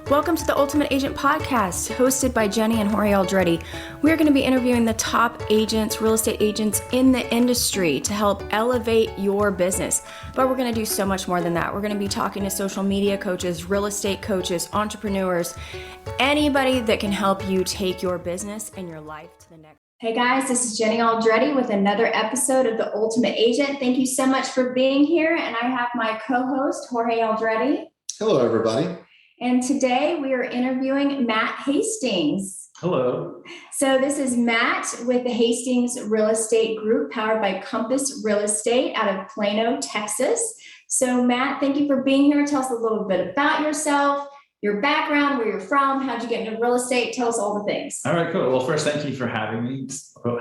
Welcome to the Ultimate Agent Podcast, hosted by Jenny and Jorge Aldretti. We're going to be interviewing the top agents, real estate agents in the industry to help elevate your business. But we're going to do so much more than that. We're going to be talking to social media coaches, real estate coaches, entrepreneurs, anybody that can help you take your business and your life to the next. Hey guys, this is Jenny Aldretti with another episode of The Ultimate Agent. Thank you so much for being here. And I have my co-host, Jorge Aldretti. Hello, everybody. And today we are interviewing Matt Hastings. Hello. So this is Matt with the Haistings Real Estate Group, powered by Compass Real Estate out of Plano, Texas. So Matt, thank you for being here. Tell us a little bit about yourself, your background, where you're from, how'd you get into real estate? Tell us all the things. All right, cool. Well, first, thank you for having me.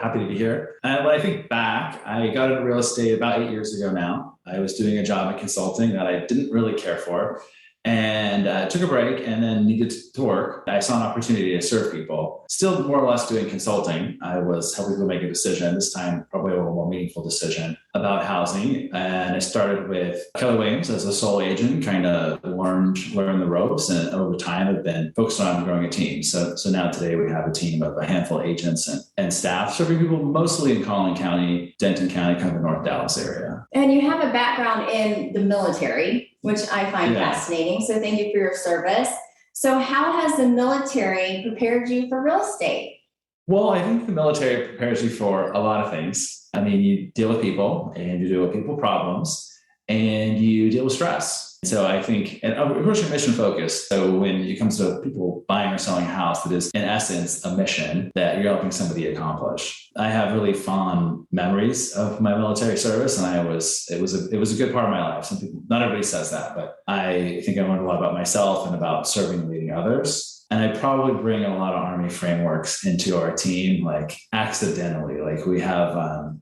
Happy to be here. When I think back, I got into real estate about 8 years ago now. I was doing a job in consulting that I didn't really care for. And took a break and then needed to work. I saw an opportunity to serve people, still more or less doing consulting. I was helping people make a decision, this time probably a little more meaningful decision about housing. And I started with Keller Williams as a sole agent, trying to learn the ropes. And over time, I've been focused on growing a team. So now today we have a team of a handful of agents and staff serving people mostly in Collin County, Denton County, kind of the North Dallas area. And you have a background in the military, which I find fascinating. So thank you for your service. So how has the military prepared you for real estate? Well, I think the military prepares you for a lot of things. I mean, you deal with people and you deal with people problems and you deal with stress. So I think, and of course, you're mission focused. So when it comes to people buying or selling a house, it is in essence a mission that you're helping somebody accomplish. I have really fond memories of my military service, and it was a good part of my life. Some people, not everybody says that, but I think I learned a lot about myself and about serving and leading others. And I probably bring a lot of Army frameworks into our team, like accidentally. Like we have,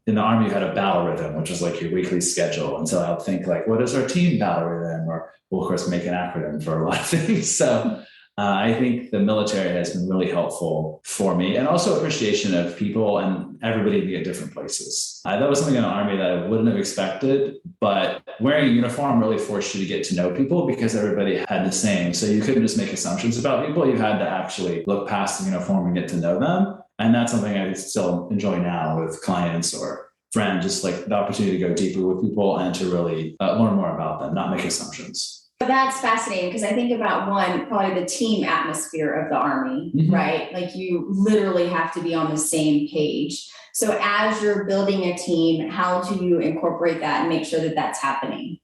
in the Army, you had a battle rhythm, which was like your weekly schedule. And so I'll think like, what is our team battle rhythm? Or we'll, of course, make an acronym for a lot of things. So I think the military has been really helpful for me, and also appreciation of people and everybody being at different places. That was something in the Army that I wouldn't have expected, but wearing a uniform really forced you to get to know people because everybody had the same. So you couldn't just make assumptions about people. You had to actually look past the uniform and get to know them. And that's something I still enjoy now with clients or friends, just like the opportunity to go deeper with people and to really learn more about them, not make assumptions. But that's fascinating because I think about probably the team atmosphere of the Army, right? Like you literally have to be on the same page. So as you're building a team, how do you incorporate that and make sure that that's happening?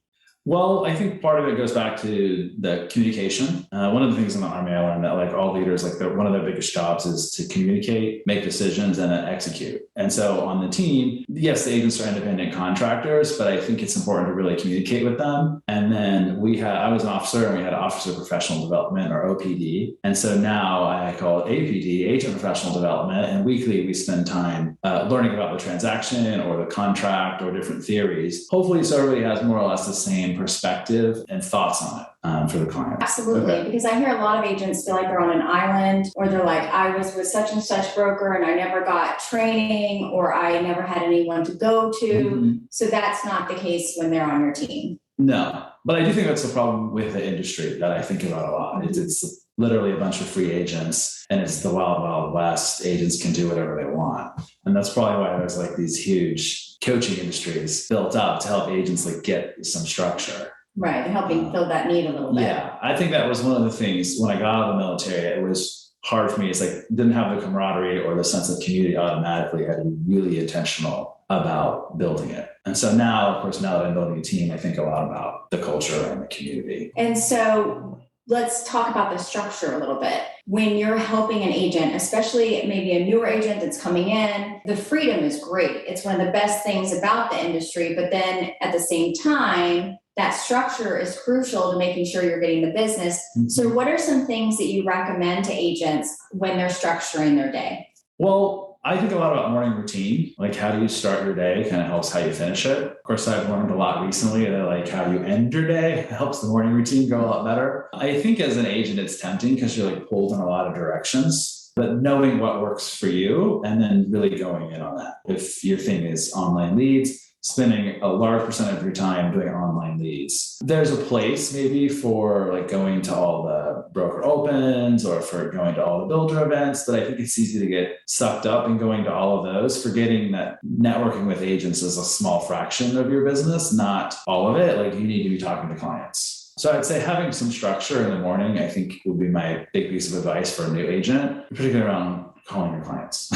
Well, I think part of it goes back to the communication. One of the things in the Army I learned that like all leaders, like one of their biggest jobs is to communicate, make decisions, and then execute. And so on the team, yes, the agents are independent contractors, but I think it's important to really communicate with them. And then I was an officer and we had Officer Professional Development, or OPD. And so now I call it APD, Agent Professional Development. And weekly we spend time learning about the transaction or the contract or different theories. Hopefully so everybody has more or less the same perspective and thoughts on it for the client. Absolutely. Okay. Because I hear a lot of agents feel like they're on an island, or they're like, I was with such and such broker and I never got training, or I never had anyone to go to. So that's not the case when they're on your team. No, but I do think that's the problem with the industry that I think about a lot. It's literally a bunch of free agents, and it's the wild, wild west. Agents can do whatever they want. And that's probably why there's like these huge coaching industries built up to help agents like get some structure. Right, and helping fill that need a little bit. Yeah, I think that was one of the things when I got out of the military, it was hard for me. It's like didn't have the camaraderie or the sense of community automatically. I had to be really intentional about building it. And so now, of course, now that I'm building a team, I think a lot about the culture and the community. And so let's talk about the structure a little bit. When you're helping an agent, especially maybe a newer agent that's coming in, the freedom is great. It's one of the best things about the industry. But then at the same time, that structure is crucial to making sure you're getting the business. So what are some things that you recommend to agents when they're structuring their day? Well, I think a lot about morning routine, like how do you start your day kind of helps how you finish it. Of course, I've learned a lot recently that like how you end your day helps the morning routine go a lot better. I think as an agent, it's tempting because you're like pulled in a lot of directions, but knowing what works for you and then really going in on that. If your thing is online leads, spending a large percent of your time doing online leads. There's a place maybe for like going to all the broker opens or for going to all the builder events, but I think it's easy to get sucked up in going to all of those, forgetting that networking with agents is a small fraction of your business, not all of it. Like you need to be talking to clients. So I'd say having some structure in the morning, I think would be my big piece of advice for a new agent, particularly around calling your clients.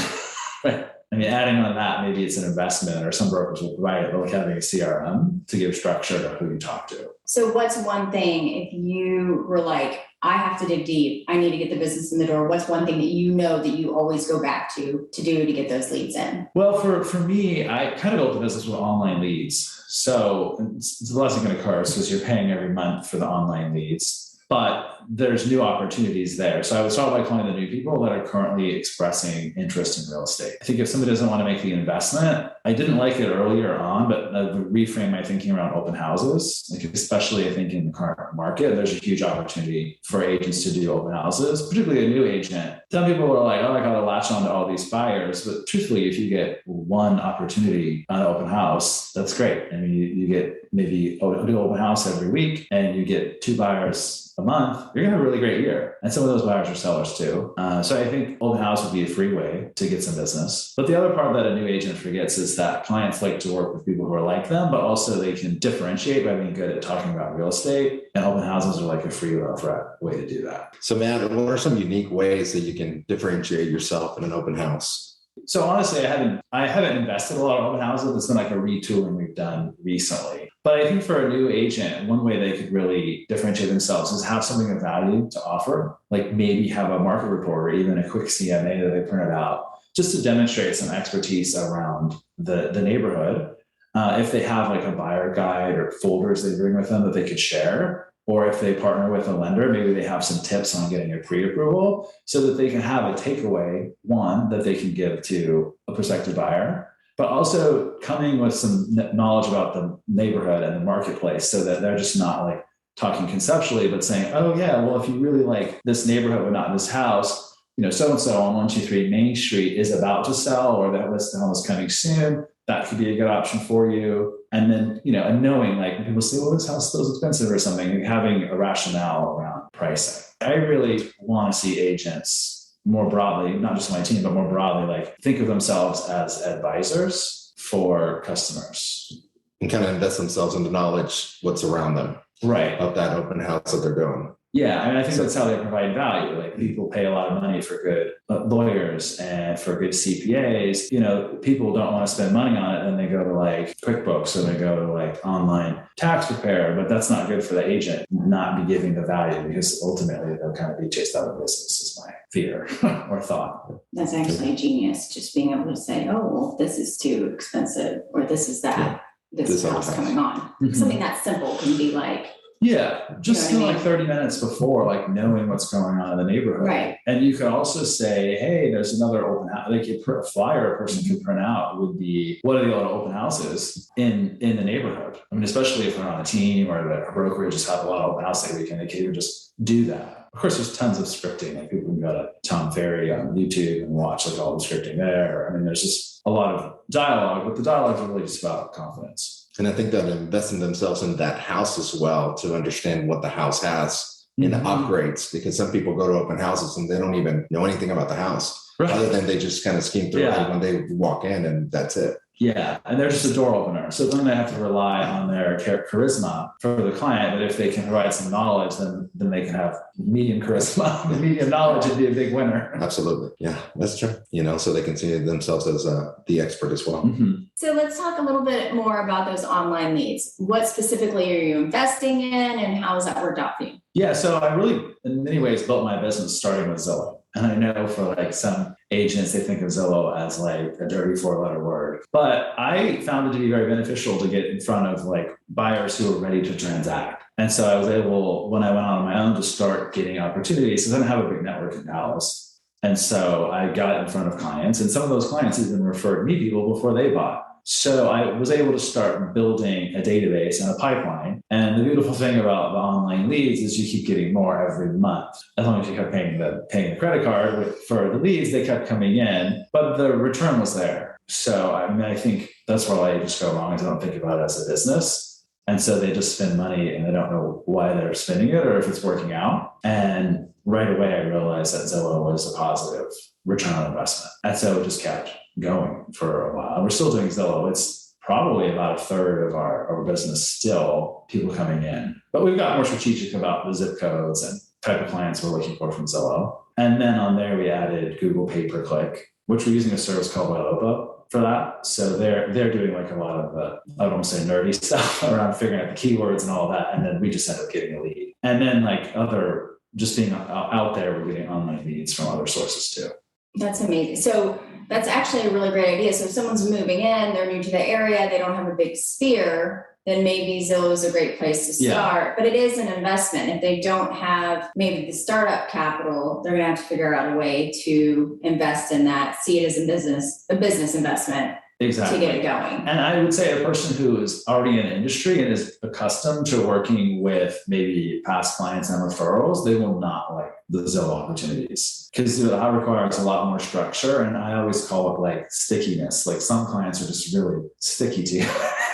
Right? I mean, adding on that, maybe it's an investment or some brokers will provide it, but like having a CRM to give structure to who you talk to. So what's one thing if you were like, I have to dig deep, I need to get the business in the door, what's one thing that you know that you always go back to do to get those leads in? Well, for me, I kind of built the business with online leads. So it's a blessing and a curse because you're paying every month for the online leads. But there's new opportunities there. So I would start by calling the new people that are currently expressing interest in real estate. I think if somebody doesn't want to make the investment, I didn't like it earlier on, but I've reframed my thinking around open houses. Like especially I think in the current market, there's a huge opportunity for agents to do open houses, particularly a new agent. Some people are like, oh, I got to latch on to all these buyers. But truthfully, if you get one opportunity on an open house, that's great. I mean, you get maybe do an open house every week and you get 2 buyers a month, you're gonna have a really great year. And some of those buyers are sellers too. So I think open house would be a free way to get some business. But the other part that a new agent forgets is that clients like to work with people who are like them, but also they can differentiate by being good at talking about real estate. And open houses are like a free way to do that. So Matt, what are some unique ways that you can differentiate yourself in an open house? So honestly, I haven't invested a lot of open houses. It's been like a retooling we've done recently. But I think for a new agent, one way they could really differentiate themselves is have something of value to offer, like maybe have a market report or even a quick CMA that they printed out, just to demonstrate some expertise around the neighborhood. If they have like a buyer guide or folders they bring with them that they could share, or if they partner with a lender, maybe they have some tips on getting a pre-approval so that they can have a takeaway, one, that they can give to a prospective buyer, but also coming with some knowledge about the neighborhood and the marketplace so that they're just not like talking conceptually, but saying, oh yeah, well, if you really like this neighborhood but not this house, so-and-so on 123 Main Street is about to sell, or that list home is coming soon. That could be a good option for you. And then, and knowing like when people say, well, this house feels expensive or something, having a rationale around pricing. I really want to see agents more broadly, not just my team, but more broadly, like think of themselves as advisors for customers. And kind of invest themselves into knowledge, what's around them. Right. Of that open house that they're doing. Yeah, I mean, I think that's how they provide value. Like people pay a lot of money for good lawyers and for good CPAs. People don't want to spend money on it, then they go to like QuickBooks or they go to like online tax preparer, but that's not good for the agent not be giving the value because ultimately they'll kind of be chased out of business is my fear or thought. That's actually genius, just being able to say, oh, well, this is too expensive or this is that. Yeah. This house coming on. Mm-hmm. Something that simple can be like, yeah, just like 30 minutes before, like knowing what's going on in the neighborhood. Right. And you could also say, hey, there's another open house. Like a flyer a person can print out would be, what are the other open houses in the neighborhood? I mean, especially if they're on a team or the brokerage just have a lot of open house that weekend, they can even just do that. Of course, there's tons of scripting. Like people can go to Tom Ferry on YouTube and watch like all the scripting there. I mean, there's just a lot of dialogue, but the dialogue is really just about confidence. And I think that investing themselves in that house as well to understand what the house has in upgrades, because some people go to open houses and they don't even know anything about the house, right, other than they just kind of skim through it when they walk in and that's it. Yeah, and they're just a door opener. So then they have to rely on their charisma for the client. But if they can provide some knowledge, then they can have medium charisma. The medium knowledge would be a big winner. Absolutely. Yeah, that's true. So they can see themselves as the expert as well. Mm-hmm. So let's talk a little bit more about those online leads. What specifically are you investing in and how has that worked out for you? Yeah, so I really, in many ways, built my business starting with Zillow. And I know for like some agents, they think of Zillow as like a dirty 4-letter word. But I found it to be very beneficial to get in front of like buyers who are ready to transact. And so I was able, when I went on my own, to start getting opportunities. Because I don't have a big network in Dallas. And so I got in front of clients. And some of those clients even referred me people before they bought. So I was able to start building a database and a pipeline. And the beautiful thing about the online leads is you keep getting more every month. As long as you kept paying the credit card for the leads, they kept coming in, but the return was there. So I mean, I think That's where a lot of agents go wrong, is they don't think about it as a business. And so they just spend money and they don't know why they're spending it or if it's working out. And right away, I realized that Zillow was a positive return on investment. And so it just kept going for a while. We're still doing Zillow. It's probably about a third of our business still, people coming in. But we've got more strategic about the zip codes and type of clients we're looking for from Zillow. And then on there, we added Google pay-per-click, which we're using a service called Welopa for that. So they're doing like a lot of the, I don't want to say nerdy stuff around figuring out the keywords and all that. And then we just end up getting a lead. And then like just being out there, we're getting online leads from other sources too. That's amazing. So that's actually a really great idea. So if someone's moving in, they're new to the area, they don't have a big sphere, then maybe Zillow is a great place to start. But it is an investment. If they don't have maybe the startup capital, they're going to have to figure out a way to invest in that, see it as a business investment. Exactly. To get it going. And I would say a person who is already in the industry and is accustomed to working with maybe past clients and referrals, they will not like the Zillow opportunities because it requires a lot more structure. And I always call it like stickiness. Like some clients are just really sticky to you.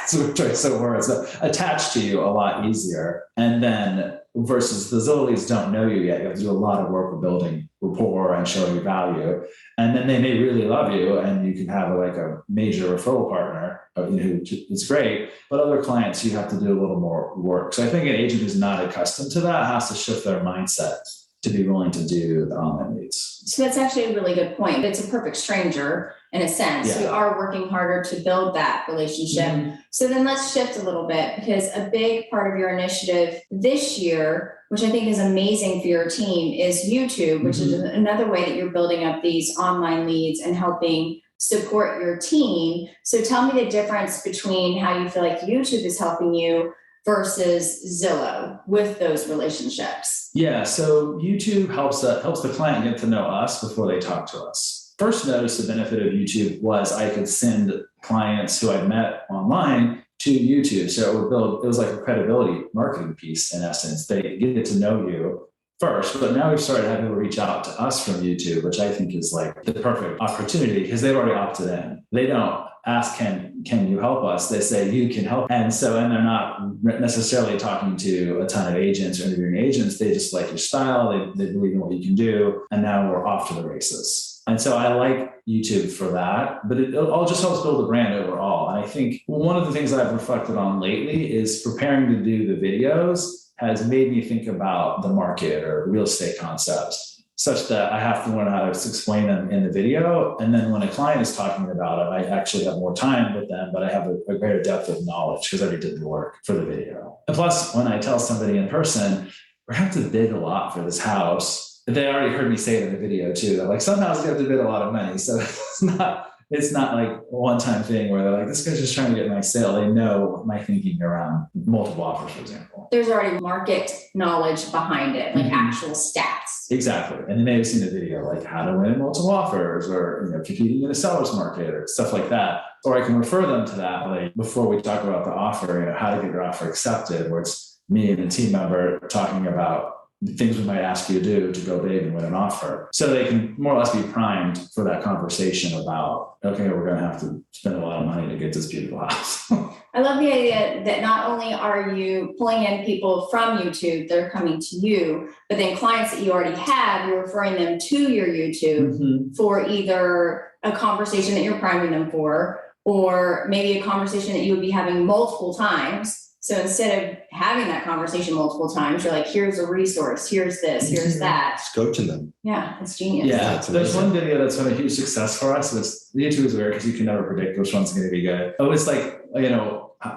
So choice of words, attached to you a lot easier. And then versus the Zillow leads don't know you yet. You have to do a lot of work with building rapport and showing you value. And then they may really love you and you can have like a major referral partner who it's great, but other clients, you have to do a little more work. So I think an agent who's not accustomed to that has to shift their mindset to be willing to do the online leads. So that's actually a really good point. It's a perfect stranger in a sense. Yeah. You are working harder to build that relationship. Mm-hmm. So then let's shift a little bit because a big part of your initiative this year, which I think is amazing for your team, is YouTube, which is another way that you're building up these online leads and helping support your team. So tell me the difference between how you feel like YouTube is helping you versus Zillow with those relationships. Yeah, so YouTube helps the client get to know us before they talk to us. First notice the benefit of YouTube was I could send clients who I'd met online to YouTube. So it was like a credibility marketing piece in essence. They get to know you first, but now we've started having people reach out to us from YouTube, which I think is like the perfect opportunity because they've already opted in. They don't ask, can you help us? They say, you can help. And they're not necessarily talking to a ton of agents or interviewing agents. They just like your style. They believe in what you can do. And now we're off to the races. And so I like YouTube for that, but it all just helps build a brand overall. And I think one of the things I've reflected on lately is preparing to do the videos has made me think about the market or real estate concepts, such that I have to learn how to explain them in the video. And then when a client is talking about it, I actually have more time with them, but I have a greater depth of knowledge because I already did the work for the video. And plus, when I tell somebody in person, we have to bid a lot for this house, they already heard me say it in the video too. They're like, some houses you have to bid a lot of money. So it's not like a one-time thing where they're like, this guy's just trying to get my sale. They know my thinking around multiple offers, for example. There's already market knowledge behind it, like actual stats. Exactly. And they may have seen a video like how to win multiple offers or competing in a seller's market or stuff like that. Or I can refer them to that like before we talk about the offer, how to get your offer accepted, where it's me and a team member talking about the things we might ask you to do to go big and win an offer. So they can more or less be primed for that conversation about, okay, we're going to have to spend a lot of money to get this beautiful house. I love the idea that not only are you pulling in people from YouTube, they're coming to you, but then clients that you already have, you're referring them to your YouTube for either a conversation that you're priming them for, or maybe a conversation that you would be having multiple times. So instead of having that conversation multiple times, you're like, here's a resource, here's this, here's that. Just coaching them. Yeah, it's genius. Yeah, there's one video that's been a huge success for us. YouTube is weird because you can never predict which one's going to be good. Oh, it's like,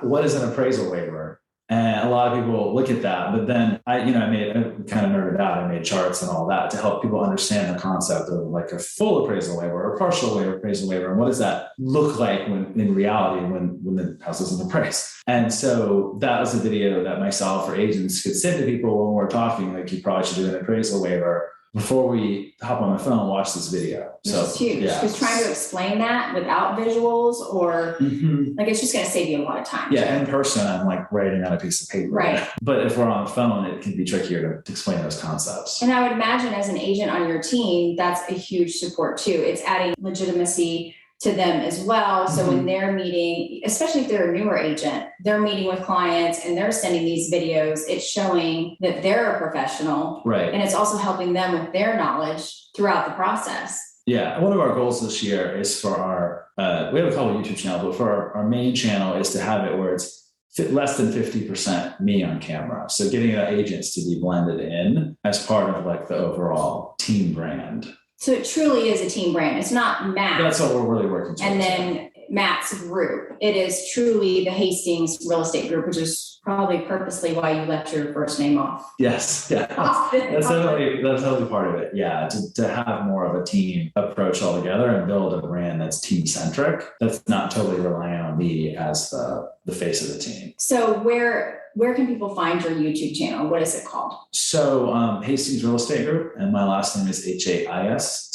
what is an appraisal waiver? And a lot of people look at that, but then I kind of nerded out. I made charts and all that to help people understand the concept of like a full appraisal waiver or a partial appraisal waiver. And what does that look like when in reality, when the house isn't appraised? And so that was a video that myself or agents could send to people when we're talking, like you probably should do an appraisal waiver before we hop on the phone and watch this video. So it's huge because trying to explain that without visuals or like it's just going to save you a lot of time. Yeah, in person, I'm like writing on a piece of paper. Right. But if we're on the phone, it can be trickier to explain those concepts. And I would imagine as an agent on your team, that's a huge support too. It's adding legitimacy to them as well. So when they're meeting, especially if they're a newer agent, they're meeting with clients and they're sending these videos, it's showing that they're a professional. Right. And it's also helping them with their knowledge throughout the process. Yeah. One of our goals this year is for our, we have a couple of YouTube channels, but for our main channel is to have it where it's less than 50% me on camera. So getting the agents to be blended in as part of like the overall team brand. So it truly is a team brand. It's not Matt. That's what we're really working towards. And then Matt's group. It is truly the Haistings Real Estate Group, which is probably purposely why you left your first name off. Yes. Yeah. That's definitely part of it. Yeah. To have more of a team approach altogether and build a brand that's team centric. That's not totally relying on me as the face of the team. So where can people find your YouTube channel? What is it called? So Hastings Real Estate Group, and my last name is Haistings.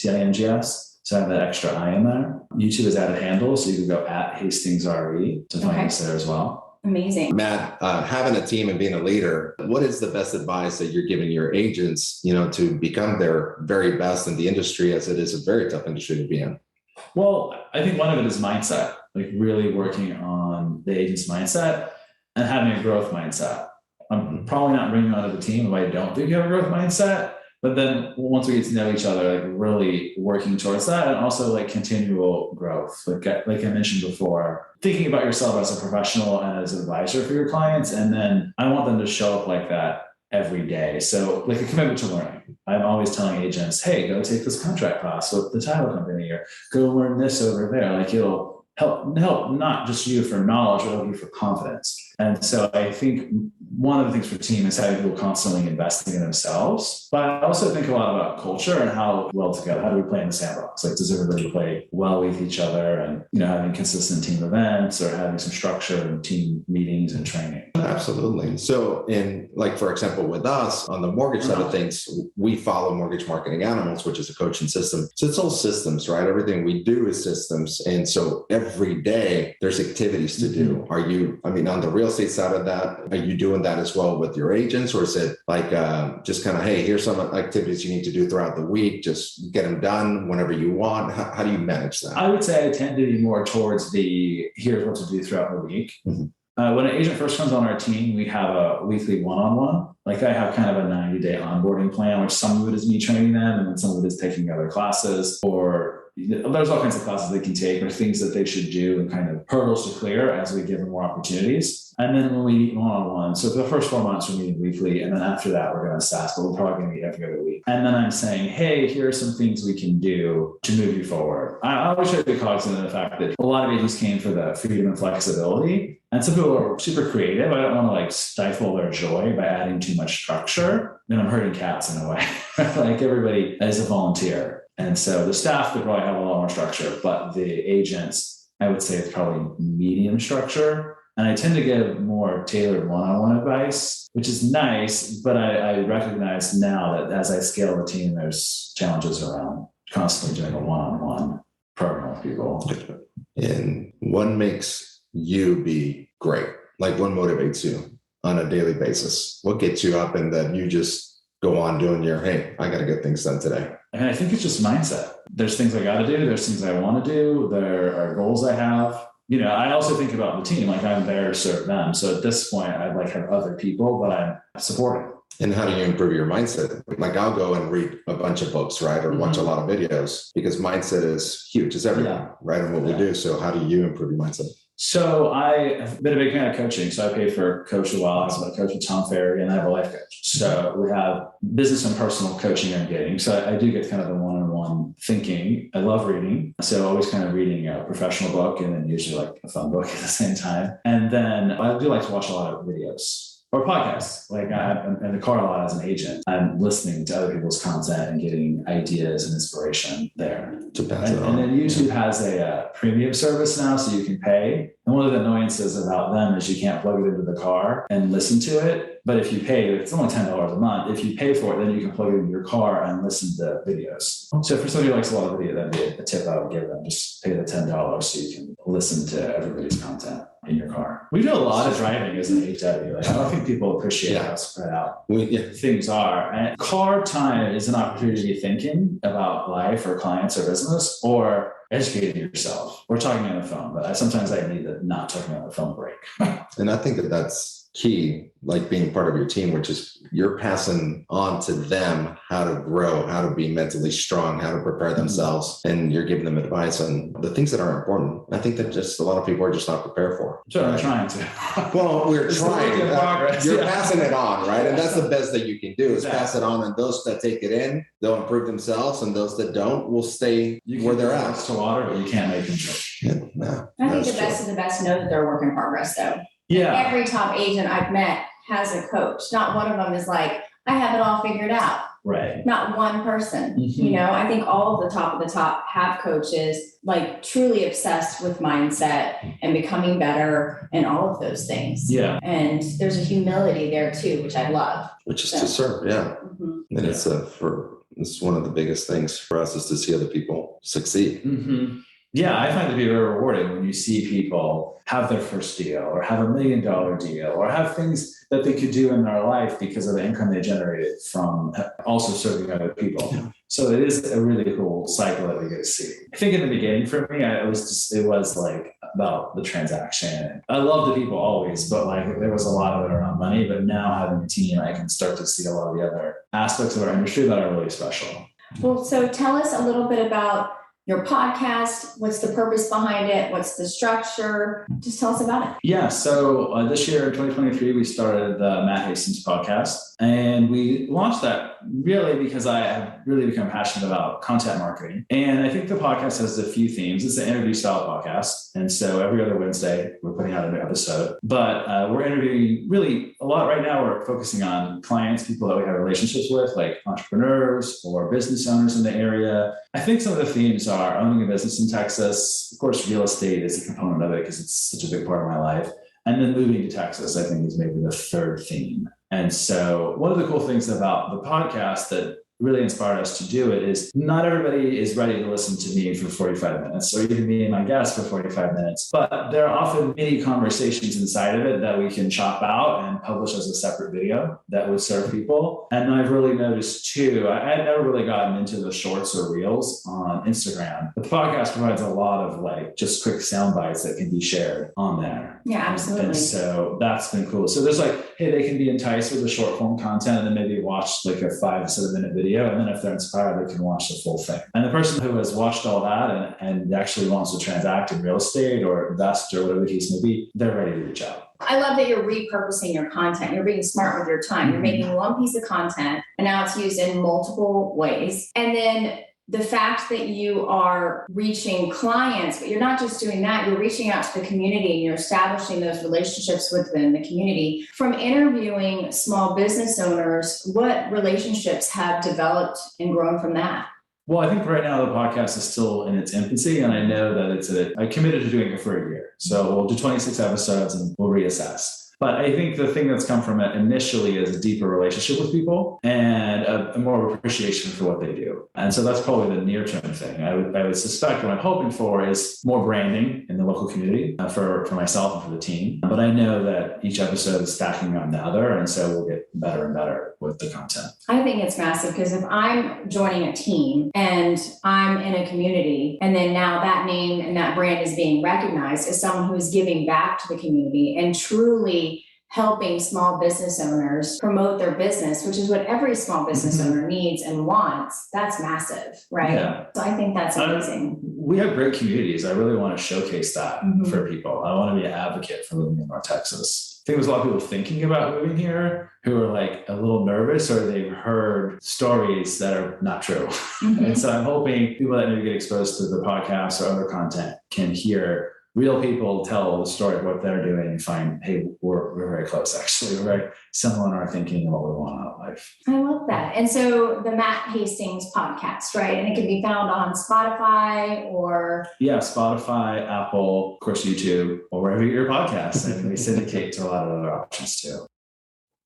So I have that extra I in there. YouTube is added handle, so you can go at HastingsRE to find us there as well. Amazing. Matt, having a team and being a leader, what is the best advice that you're giving your agents, to become their very best in the industry, as it is a very tough industry to be in? Well, I think one of it is mindset, like really working on the agent's mindset and having a growth mindset. I'm probably not bringing you onto the team if I don't think you have a growth mindset. But then once we get to know each other, like really working towards that, and also like continual growth. Like I mentioned before, thinking about yourself as a professional and as an advisor for your clients. And then I want them to show up like that every day. So like a commitment to learning. I'm always telling agents, hey, go take this contract class with the title company, or go learn this over there. Like it'll help not just you for knowledge, but you for confidence. And so I think one of the things for team is having people constantly investing in themselves. But I also think a lot about culture and how well together, how do we play in the sandbox? Like, does everybody play well with each other, and, having consistent team events or having some structure and team meetings and training? Absolutely. So for example, with us on the mortgage side of things, we follow Mortgage Marketing Animals, which is a coaching system. So it's all systems, right? Everything we do is systems. And so every day there's activities to do. Are you, on the real estate side of that, are you doing that as well with your agents? Or is it like just kind of, hey, here's some activities you need to do throughout the week, just get them done whenever you want? How do you manage that? I would say I tend to be more towards here's what to do throughout the week. When an agent first comes on our team, we have a weekly one-on-one. Like I have kind of a 90-day onboarding plan, which some of it is me training them, and then some of it is taking other classes, or there's all kinds of classes they can take or things that they should do and kind of hurdles to clear as we give them more opportunities. And then when we meet one-on-one, so for the first 4 months, we're meeting weekly. And then after that, we're going to assess, but we're probably going to meet every other week. And then I'm saying, hey, here are some things we can do to move you forward. I always try to be cognizant of the fact that a lot of agents came for the freedom and flexibility. And some people are super creative. I don't want to like stifle their joy by adding too much structure. Then I'm hurting cats in a way. Like everybody is a volunteer. And so the staff could probably have a lot more structure, but the agents, I would say it's probably medium structure. And I tend to give more tailored one-on-one advice, which is nice, but I recognize now that as I scale the team, there's challenges around constantly doing a one-on-one program with people. And what makes you be great? Like what motivates you on a daily basis? What gets you up and then you just go on doing hey, I got to get things done today? And I think it's just mindset. There's things I got to do. There's things I want to do. There are goals I have. I also think about the team, like I'm there to serve them. So at this point, I'd like have other people, but I'm supporting. And how do you improve your mindset? Like I'll go and read a bunch of books, right? Or watch a lot of videos, because mindset is huge. It's everything, right? And what we do. So how do you improve your mindset? So I've been a big fan of coaching. So I paid for a coach a while. I was a coach with Tom Ferry, and I have a life coach. So we have business and personal coaching I'm getting. So I do get kind of the one-on-one thinking. I love reading. So always kind of reading a professional book and then usually like a fun book at the same time. And then I do like to watch a lot of videos or podcasts. Like I'm in the car a lot as an agent. I'm listening to other people's content and getting ideas and inspiration there. And then YouTube has a premium service now, so you can pay. And one of the annoyances about them is you can't plug it into the car and listen to it. But if you pay, it's only $10 a month. If you pay for it, then you can plug it into your car and listen to videos. So for somebody who likes a lot of video, that'd be a tip I would give them. Just pay the $10 so you can listen to everybody's content in your car. We do a lot of driving as an HW. Like, I don't think people appreciate how spread out things are. And car time is an opportunity to be thinking about life or clients or business, or educating yourself or talking on the phone. But sometimes I need a not talking on the phone break. And I think that that's key, like being part of your team, which is you're passing on to them how to grow, how to be mentally strong, how to prepare themselves, and you're giving them advice on the things that are important. I think that just a lot of people are just not prepared for. Sure, I'm trying to. Well, we're trying. You're passing it on, right? And that's the best that you can do is pass it on. And those that take it in, they'll improve themselves, and those that don't will stay where they're at. To water, but you can't make them drink. Yeah, I think the best of the best know that they're a work in progress, though. Yeah. Every top agent I've met has a coach. Not one of them is like, I have it all figured out. Right. Not one person. Mm-hmm. You know, I think all of the top have coaches, like truly obsessed with mindset and becoming better and all of those things. Yeah. And there's a humility there too, which I love. Which is to serve, yeah. Mm-hmm. And it's one of the biggest things for us is to see other people succeed. Mm-hmm. Yeah, I find it to be very rewarding when you see people have their first deal or have $1 million deal or have things that they could do in their life because of the income they generated from also serving other people. Yeah. So it is a really cool cycle that we get to see. I think in the beginning for me, it was like about the transaction. I love the people always, but like there was a lot of it around money. But now having a team, I can start to see a lot of the other aspects of our industry that are really special. Well, so tell us a little bit about your podcast. What's the purpose behind it? What's the structure? Just tell us about it. Yeah. So this year, 2023, we started the Matt Hastings podcast, and we launched that really because I have really become passionate about content marketing. And I think the podcast has a few themes. It's an interview style podcast. And so every other Wednesday, we're putting out a new episode, but we're interviewing really a lot right now. We're focusing on clients, people that we have relationships with, like entrepreneurs or business owners in the area. I think some of the themes are owning a business in Texas. Of course, real estate is a component of it because it's such a big part of my life. And then moving to Texas, I think, is maybe the third theme. And so one of the cool things about the podcast that really inspired us to do it is not everybody is ready to listen to me for 45 minutes or even me and my guest for 45 minutes, but there are often many conversations inside of it that we can chop out and publish as a separate video that would serve people. And I've really noticed too, I had never really gotten into the shorts or reels on Instagram, but the podcast provides a lot of like just quick sound bites that can be shared on there. Yeah, absolutely. And so that's been cool. So there's like, hey, they can be enticed with the short form content and then maybe watch like a 5 to 7 minute video. And then if they're inspired, they can watch the full thing. And the person who has watched all that and actually wants to transact in real estate or invest or whatever the case may be, they're ready to reach out. I love that you're repurposing your content. You're being smart with your time. You're making one piece of content and now it's used in multiple ways. And then the fact that you are reaching clients, but you're not just doing that, you're reaching out to the community and you're establishing those relationships within the community. From interviewing small business owners, what relationships have developed and grown from that? Well, I think right now the podcast is still in its infancy, and I know that I committed to doing it for a year. So we'll do 26 episodes and we'll reassess. But I think the thing that's come from it initially is a deeper relationship with people and a more appreciation for what they do. And so that's probably the near-term thing. I would suspect what I'm hoping for is more branding in the local community for myself and for the team. But I know that each episode is stacking on the other, and so we'll get better and better with the content. I think it's massive because if I'm joining a team and I'm in a community, and then now that name and that brand is being recognized as someone who is giving back to the community and truly helping small business owners promote their business, which is what every small business owner needs and wants, that's massive, right? Yeah. So I think that's amazing. We have great communities. I really want to showcase that for people. I want to be an advocate for living in North Texas. I think there's a lot of people thinking about moving here who are like a little nervous or they've heard stories that are not true. And so I'm hoping people that maybe get exposed to the podcast or other content can hear real people tell the story of what they're doing and find, hey, we're very close, actually. We're very similar in our thinking and what we want out of life. I love that. And so the Matt Hastings podcast, right? And it can be found on Spotify or... Yeah, Spotify, Apple, of course, YouTube, or wherever you get your podcasts. And we syndicate to a lot of other options too.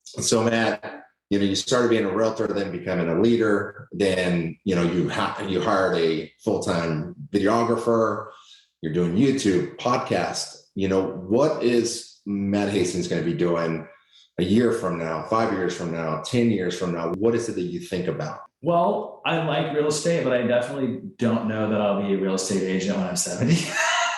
So Matt, you started being a realtor, then becoming a leader. Then, you hired a full-time videographer. You're doing YouTube, podcast. What is Matt Hastings going to be doing a year from now, 5 years from now, 10 years from now? What is it that you think about? Well, I like real estate, but I definitely don't know that I'll be a real estate agent when I'm 70.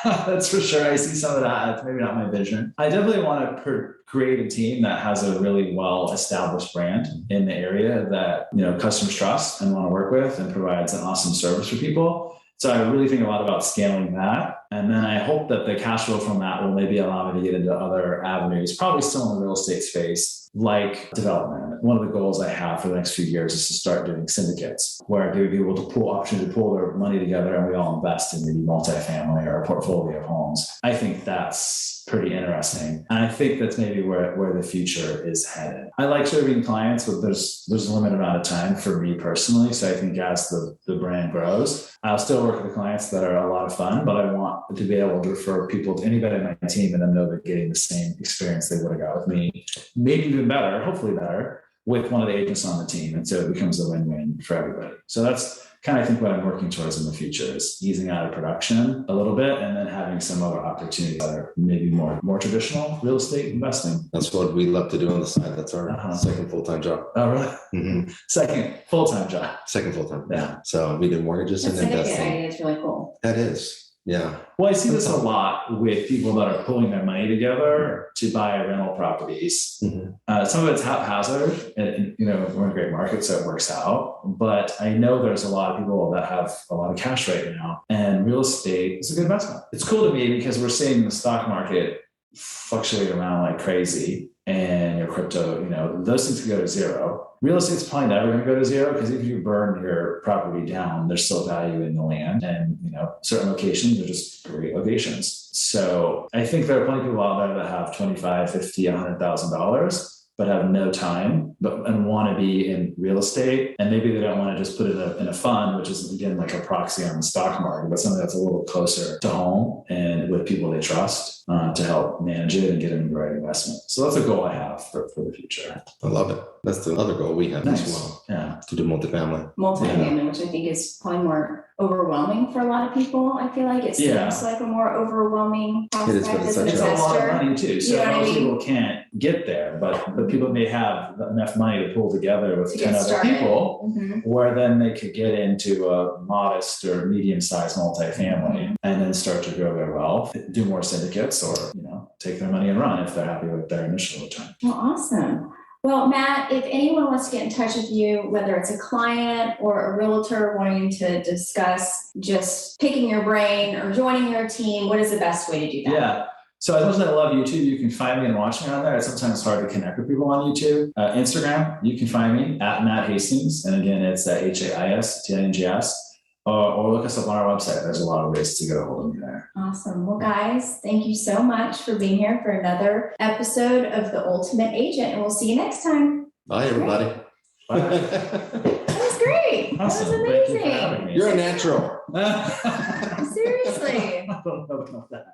That's for sure. I see some of that. It's maybe not my vision. I definitely want to create a team that has a really well-established brand in the area that, customers trust and want to work with and provides an awesome service for people. So I really think a lot about scaling that. And then I hope that the cash flow from that will maybe allow me to get into other avenues, probably still in the real estate space, like development. One of the goals I have for the next few years is to start doing syndicates, where I give people the option to pull their money together and we all invest in maybe multifamily or a portfolio of homes. I think that's pretty interesting. And I think that's maybe where the future is headed. I like serving clients, but there's a limited amount of time for me personally. So I think as the brand grows, I'll still work with clients that are a lot of fun, but I want to be able to refer people to anybody in my team and then know they're getting the same experience they would have got with me, maybe even better, hopefully better, with one of the agents on the team. And so it becomes a win-win for everybody. So that's kind of, I think, what I'm working towards in the future is easing out of production a little bit and then having some other opportunities that are maybe more traditional real estate investing. That's what we love to do on the side. That's our second full-time job. Oh, really? Mm-hmm. Second full-time job. Second full-time. Yeah. So we do mortgages and investing. It's really cool. That is. Yeah. Well, I see this a lot with people that are pulling their money together to buy rental properties. Mm-hmm. Some of it's haphazard, and we're in a great market, so it works out. But I know there's a lot of people that have a lot of cash right now, and real estate is a good investment. It's cool to me because we're seeing the stock market fluctuate around like crazy, and your crypto, those things can go to zero. Real estate's probably never going to go to zero because if you burn your property down, there's still value in the land, and certain locations are just great locations. So I think there are plenty of people out there that have $25,000, $50,000, $100,000, but have no time and want to be in real estate. And maybe they don't want to just put it in a fund, which is, again, like a proxy on the stock market, but something that's a little closer to home and with people they trust to help manage it and get them the right investment. So that's a goal I have for the future. I love it. That's the other goal we have as well. Yeah. To do multifamily. Multifamily, which I think is probably more overwhelming for a lot of people. I feel like it seems like a more overwhelming prospect as an It's a lot investor. of money too. So most people can't get there, but people may have enough money to pull together with 10 other people, where then they could get into a modest or medium-sized multifamily and then start to grow their wealth, do more syndicates, or take their money and run if they're happy with their initial return. Well, awesome. Well, Matt, if anyone wants to get in touch with you, whether it's a client or a realtor wanting to discuss just picking your brain or joining your team, what is the best way to do that? Yeah. So as much as I love YouTube, you can find me and watch me on there. It's sometimes hard to connect with people on YouTube. Instagram, you can find me at Matt Hastings. And again, it's HAISTINGS. Or look us up on our website. There's a lot of ways to get a hold of me there. Awesome. Well, guys, thank you so much for being here for another episode of The Ultimate Agent. And we'll see you next time. Bye, everybody. Bye. That was great. Awesome. That was Thank you for amazing. having me. You're a natural. Seriously. I don't know about that.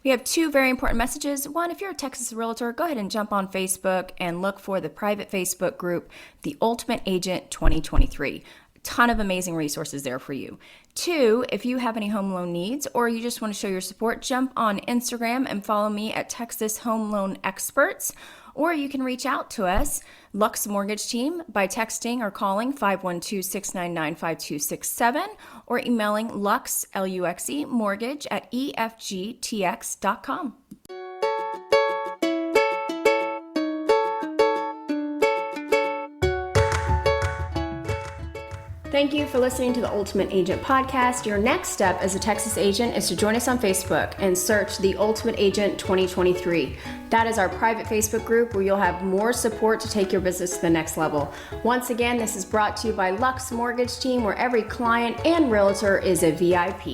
We have two very important messages. One, if you're a Texas realtor, go ahead and jump on Facebook and look for the private Facebook group, The Ultimate Agent 2023. Ton of amazing resources there for you. Two, if you have any home loan needs or you just want to show your support, jump on Instagram and follow me at Texas Home Loan Experts. Or you can reach out to us, Lux Mortgage Team, by texting or calling 512-699-5267 or emailing Lux, L-U-X-E, mortgage at efgtx.com. Thank you for listening to the Ultimate Agent Podcast. Your next step as a Texas agent is to join us on Facebook and search The Ultimate Agent 2023. That is our private Facebook group where you'll have more support to take your business to the next level. Once again, this is brought to you by Lux Mortgage Team, where every client and realtor is a VIP.